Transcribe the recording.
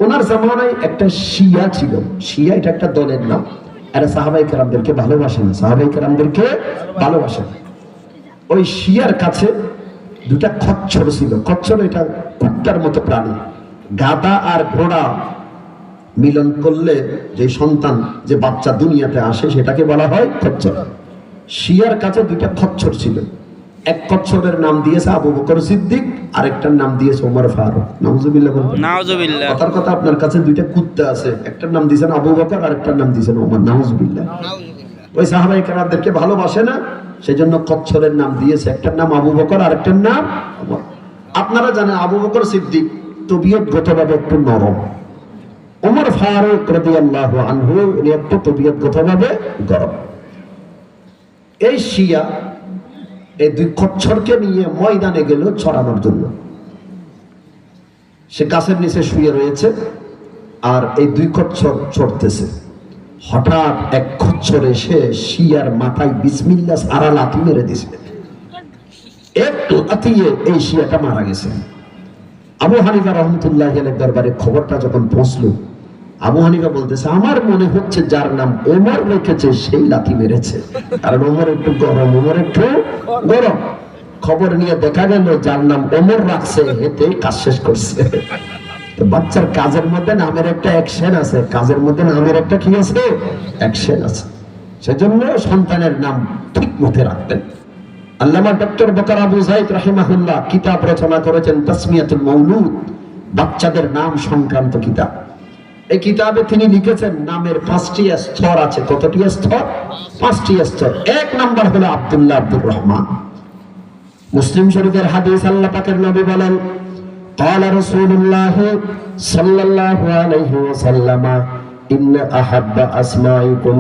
ওনার জামানায় একটা শিয়া ছিল। শিয়া এটা একটা দলের নাম। এরা সাহাবায়ে কেরামদেরকে ভালোবাসে না, সাহাবায়ে কেরামদেরকে ভালোবাসে না। ওই শিয়ার কাছে দুটা খচ্চর ছিল। খচ্চর এটা কুত্তার মতো প্রাণী। গাধা আর ঘোড়া মিলন করলে যে সন্তান, যে বাচ্চা দুনিয়াতে আসে, সেটাকে বলা হয় খচ্চর। শিয়ার কাছে দুইটা খচ্চর ছিল। এক খচ্চরের নাম দিয়েছে আবু বকর সিদ্দিক, আরেকটার নাম দিয়েছে ওমর ফারুক। নাউজুবিল্লাহ বলবেন। নাউজুবিল্লাহ। কথার কথা, আপনার কাছে দুইটা কুত্তা আছে, একটার নাম দিয়েছেন আবু বকর, আরেকটার নাম দিয়েছেন ওমর। নাউজুবিল্লাহ। ওই সাহাবায়ে কেরামদেরকে ভালোবাসে না, সেজন্য কচ্ছরের নাম দিয়েছে, একটার নাম আবু বকর, আরেকটার নাম ওমর। আপনারা জানেন আবু বকর সিদ্দিক তবিয়তগতভাবে একটু নরম, ওমর ফারুক রাদিয়াল্লাহু আনহু উনি একটু তবিয়তগতভাবে গরম। এই শিয়া এই দুই খচ্চরকে নিয়ে ময়দানে গেল ছড়ানোর জন্য। সে গাছের নিচে শুয়ে রয়েছে আর এই দুই খচ্চর চড়তেছে। হঠাৎ এক খচ্চর এসে শিয়ার মাথায় বিসমিল্লাহ সারা লাথি মেরে দিছে। একটু লাথিয়ে এই শিয়াটা মারা গেছে। আবু হানিফা রাহমাতুল্লাহি আলাইহির দরবারে খবরটা যখন পৌঁছলো, আবু হানিফা বলতেছে, আমার মনে হচ্ছে যার নাম ওমর রেখেছে সেই লাথি মেরেছে, কারণ ওমর একটু গরম, ওমর একটু গরম। খবর নিয়ে দেখা গেল যার নাম ওমর রাখছে এতে কাজ শেষ করছে। তো বাচ্চার কাজের মধ্যে নামের একটা অ্যাকশন আছে, কাজের মধ্যে নামের একটা কি আছে, অ্যাকশন আছে। সেজন্য সন্তানের নাম ঠিক মতে রাখবেন। আল্লামা ডক্টর বকর আবু যায়েদ রাহিমাহুল্লাহ কিতাব রচনা করেছেন তাসমিয়াতুল মাউলুদ, বাচ্চাদের নাম সংক্রান্ত কিতাব। এই কিতাবে তিনি লিখেছেন নামের 5টি স্তর আছে। কতটি স্তর? 5টি স্তর। এক নাম্বার হলো আব্দুল্লাহ, আব্দুর রহমান। মুসলিম শরীফের হাদিস, আল্লাহ পাকের নবী বলেন, قال رسول الله صلى الله عليه وسلم إن أحب أسمائكم